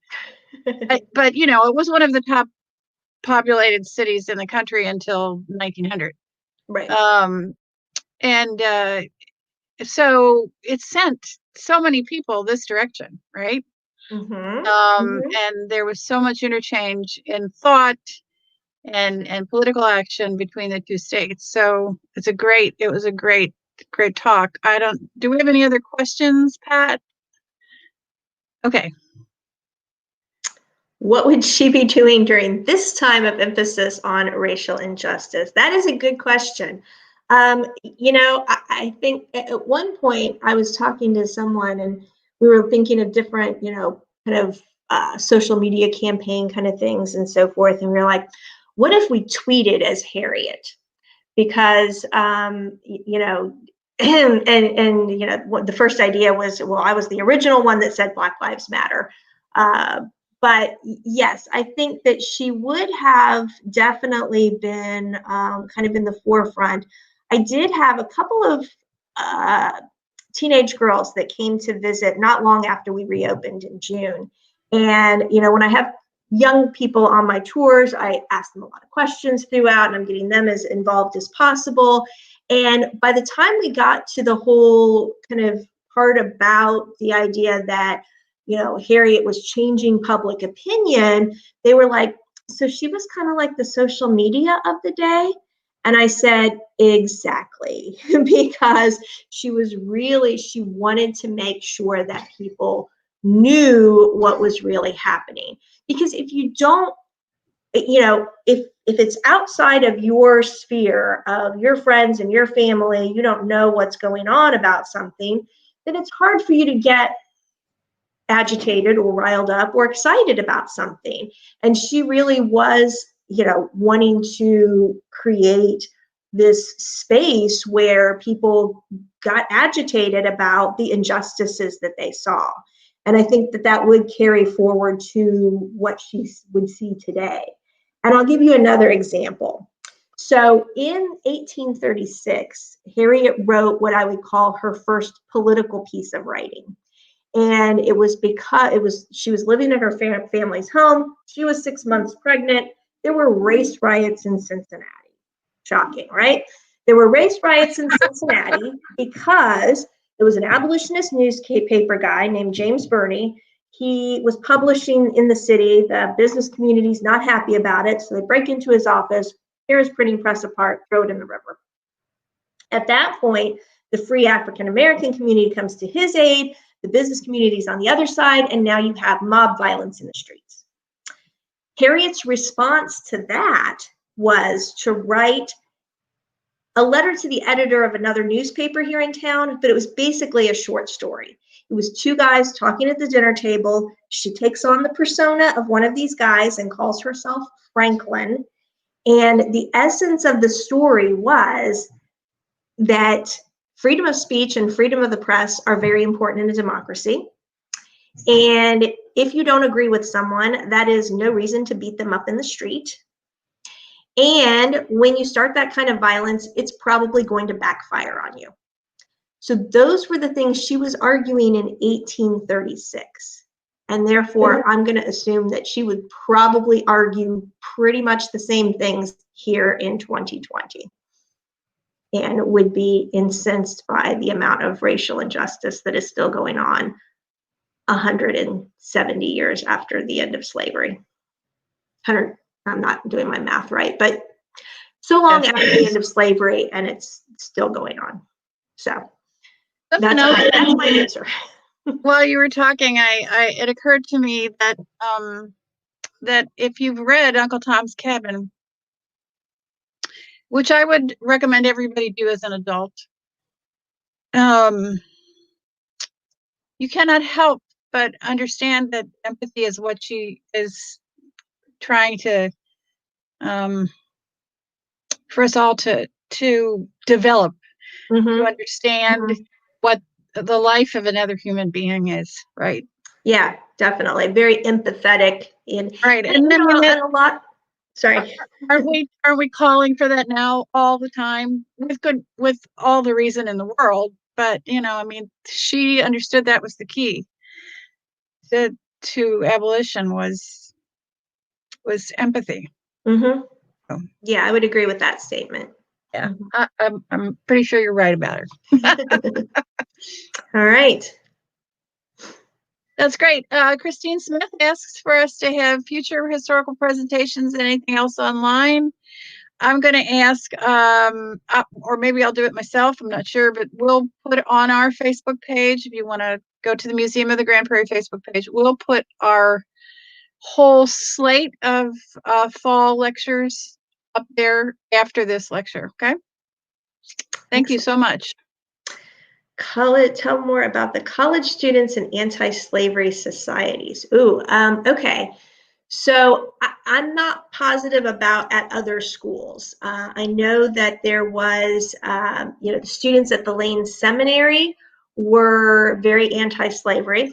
but it was one of the top populated cities in the country until 1900. Right. And so it sent so many people this direction, right? And there was so much interchange in thought and political action between the two states. So it was a great talk. Do we have any other questions, Pat? Okay. What would she be doing during this time of emphasis on racial injustice? That is a good question. I think at one point I was talking to someone and we were thinking of different, kind of social media campaign kind of things and so forth. And we were like, what if we tweeted as Harriet? Because, and what the first idea was, well, I was the original one that said Black Lives Matter. But yes, I think that she would have definitely been kind of in the forefront. I did have a couple of teenage girls that came to visit not long after we reopened in June. And, when I have young people on my tours, I ask them a lot of questions throughout, and I'm getting them as involved as possible. And by the time we got to the whole kind of part about the idea that, Harriet was changing public opinion, they were like, so she was kind of like the social media of the day. And I said, exactly, because she wanted to make sure that people knew what was really happening. Because if you don't, if it's outside of your sphere of your friends and your family, you don't know what's going on about something, then it's hard for you to get agitated or riled up or excited about something. And she really was, wanting to create this space where people got agitated about the injustices that they saw. And I think that would carry forward to what she would see today. And I'll give you another example. So in 1836, Harriet wrote what I would call her first political piece of writing. And it was because she was living in her family's home. She was 6 months pregnant. There were race riots in Cincinnati. Shocking, right? There were race riots in Cincinnati because there was an abolitionist newspaper guy named James Burney. He was publishing in the city. The business community's not happy about it. So they break into his office, tear his printing press apart, throw it in the river. At that point, the free African American community comes to his aid. The business community is on the other side, and now you have mob violence in the streets. Harriet's response to that was to write a letter to the editor of another newspaper here in town, but it was basically a short story. It was two guys talking at the dinner table. She takes on the persona of one of these guys and calls herself Franklin. And the essence of the story was that freedom of speech and freedom of the press are very important in a democracy. And if you don't agree with someone, that is no reason to beat them up in the street. And when you start that kind of violence, it's probably going to backfire on you. So those were the things she was arguing in 1836. And therefore, I'm going to assume that she would probably argue pretty much the same things here in 2020 and would be incensed by the amount of racial injustice that is still going on 170 years after the end of slavery. 100, I'm not doing my math right, but so long after the end of slavery, and it's still going on. So that's my answer. While you were talking, it occurred to me that that if you've read Uncle Tom's Cabin, which I would recommend everybody do as an adult, you cannot help but understand that empathy is what she is trying to for us all to develop, to understand what the life of another human being is, right? Yeah, definitely. Very empathetic and right. And then and a lot. Sorry. Aren't we calling for that now all the time with all the reason in the world? But I mean, she understood that was the key to abolition was empathy. So. Yeah, I would agree with that statement. Yeah, I'm pretty sure you're right about it. All right. That's great. Christine Smith asks for us to have future historical presentations and anything else online. I'm going to ask, or maybe I'll do it myself. I'm not sure, but we'll put it on our Facebook page. If you want to go to the Museum of the Grand Prairie Facebook page, we'll put our whole slate of fall lectures up there after this lecture. Okay. Thank you so much. Tell more about the college students and anti-slavery societies. Okay. So I'm not positive about at other schools. I know that there was, the students at the Lane Seminary were very anti-slavery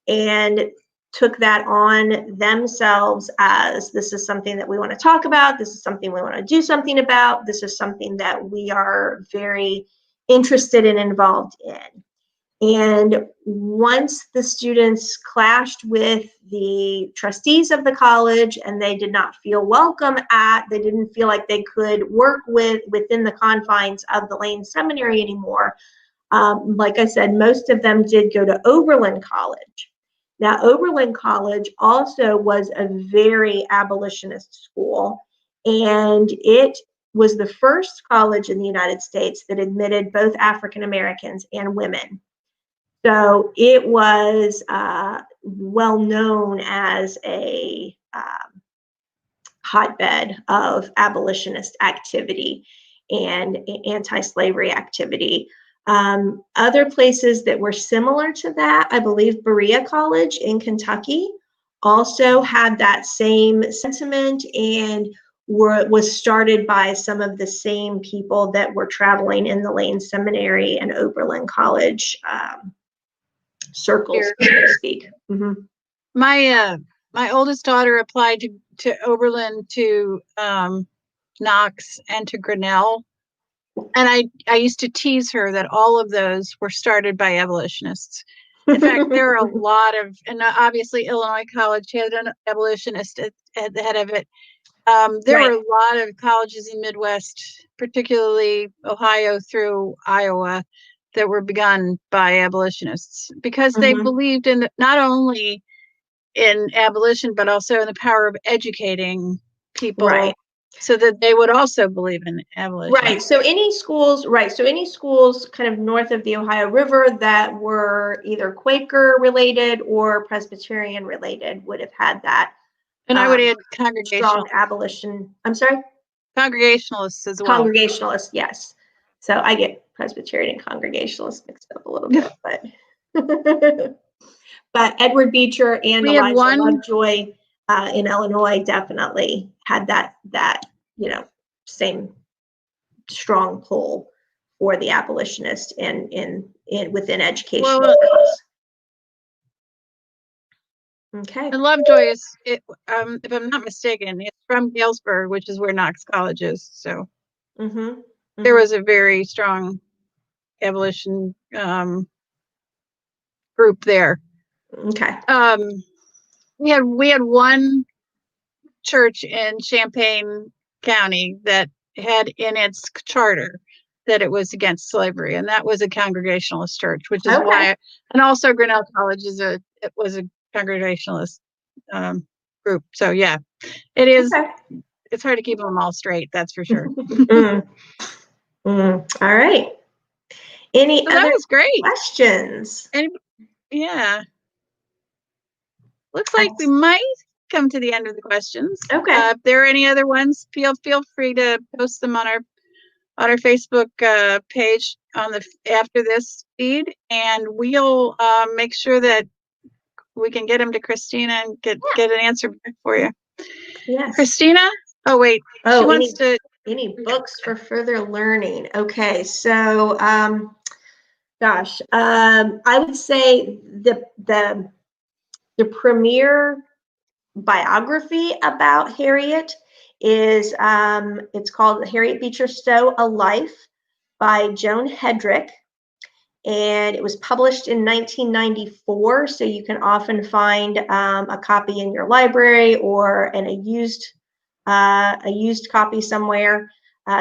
and took that on themselves as this is something that we want to talk about. This is something we want to do something about. This is something that we are very interested and involved in. And once the students clashed with the trustees of the college and they did not feel welcome they didn't feel like they could work within the confines of the Lane Seminary anymore, like I said, most of them did go to Oberlin College. Now, Oberlin College also was a very abolitionist school, and it was the first college in the United States that admitted both African Americans and women. So it was well known as a hotbed of abolitionist activity and anti-slavery activity. Other places that were similar to that, I believe Berea College in Kentucky also had that same sentiment and was started by some of the same people that were traveling in the Lane Seminary and Oberlin College circles, so to speak. My oldest daughter applied to Oberlin, to Knox, and to Grinnell. And I used to tease her that all of those were started by abolitionists. In fact, there are a lot of, and obviously Illinois College had an abolitionist at the head of it. There were a lot of colleges in Midwest, particularly Ohio through Iowa, that were begun by abolitionists because they believed in not only in abolition, but also in the power of educating people so that they would also believe in abolition. Right. So any schools kind of north of the Ohio River that were either Quaker related or Presbyterian related would have had that And I would add congregational, strong abolition. I'm sorry? Congregationalists as well. Congregationalists, yes. So I get Presbyterian and Congregationalist mixed up a little bit, but Edward Beecher and We had Eliza one- Lovejoy in Illinois definitely had that same strong pull for the abolitionist in within educational circles. Okay. And Lovejoy is, if I'm not mistaken, it's from Galesburg, which is where Knox College is. So there was a very strong abolition group there. Okay. We had one church in Champaign County that had in its charter that it was against slavery, and that was a Congregationalist church, which is why, and also Grinnell College was a Congregationalist group. So yeah, it is. Okay. It's hard to keep them all straight, that's for sure. All right. Any So that other was great. questions? Yeah. Looks like we might come to the end of the questions. Okay. If there are any other ones, feel free to post them on our Facebook page after this feed, and we'll make sure that we can get them to Christina and get an answer back for you. Yes. Christina? Oh wait. Oh, she wants any books for further learning? Okay, so gosh, I would say the premier biography about Harriet is it's called Harriet Beecher Stowe: A Life by Joan Hedrick, and it was published in 1994. So you can often find a copy in your library or in a used copy somewhere.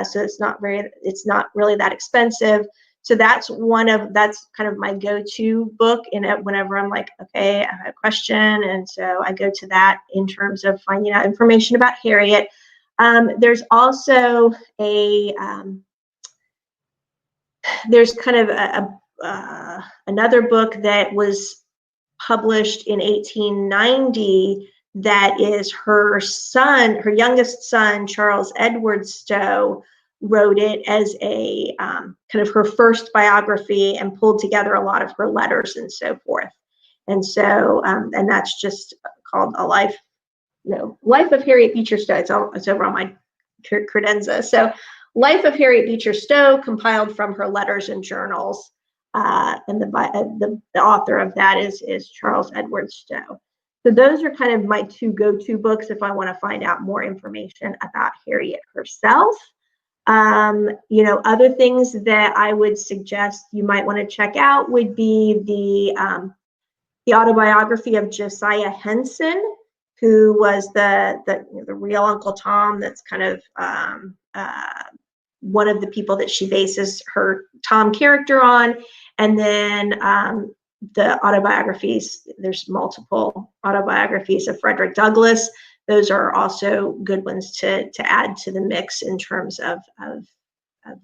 So it's not really that expensive. So that's kind of my go-to book whenever I'm like, okay, I have a question, and so I go to that in terms of finding out information about Harriet. There's also there's kind of another book that was published in 1890 that is her youngest son, Charles Edward Stowe, wrote it as a kind of her first biography and pulled together a lot of her letters and so forth. And so, and that's just called Life of Harriet Beecher Stowe. It's over on my credenza. So Life of Harriet Beecher Stowe, compiled from her letters and journals. And the author of that is Charles Edward Stowe. So those are kind of my two go-to books if I want to find out more information about Harriet herself. Other things that I would suggest you might want to check out would be the autobiography of Josiah Henson, who was the real Uncle Tom. That's kind of one of the people that she bases her Tom character on. And then the autobiographies, there's multiple autobiographies of Frederick Douglass. Those are also good ones to add to the mix in terms of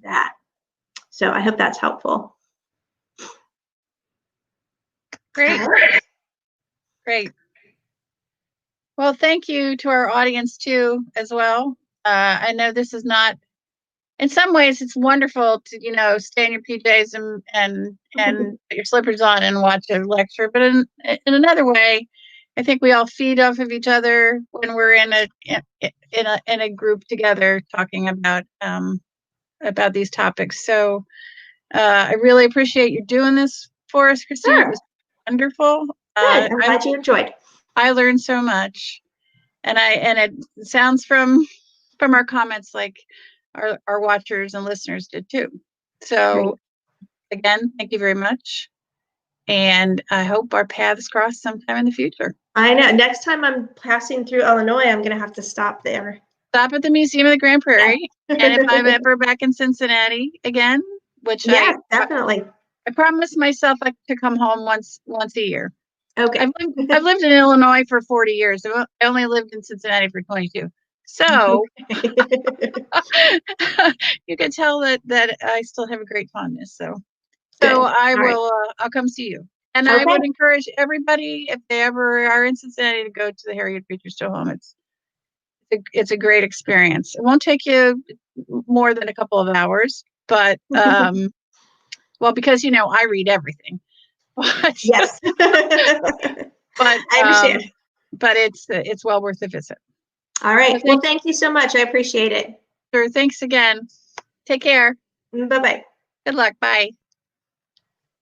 that. So I hope that's helpful. Great. Great. Well, thank you to our audience too, as well. I know this is not, in some ways it's wonderful to, stay in your PJs and put your slippers on and watch a lecture. But in another way, I think we all feed off of each other when we're in a group together talking about these topics. So I really appreciate you doing this for us, Christina. Sure. It was wonderful. Good. I'm glad you enjoyed. I learned so much, and it sounds from our comments like our watchers and listeners did too. So again, thank you very much, and I hope our paths cross sometime in the future. I know. Next time I'm passing through Illinois, I'm going to have to stop there. Stop at the Museum of the Grand Prairie, and if I'm ever back in Cincinnati again, which definitely. I promised myself to come home once a year. Okay. I've lived in Illinois for 40 years. I only lived in Cincinnati for 22. So you can tell that I still have a great fondness. So I will. I'll come see you. And I Okay. would encourage everybody, if they ever are in Cincinnati, to go to the Harriet Beecher Stowe home. It's a great experience. It won't take you more than a couple of hours, but well, because I read everything. But Yes. but I understand. but it's well worth a visit. All right. So Well, thank you so much. I appreciate it. Sure. Thanks again. Take care. Bye-bye. Good luck. Bye.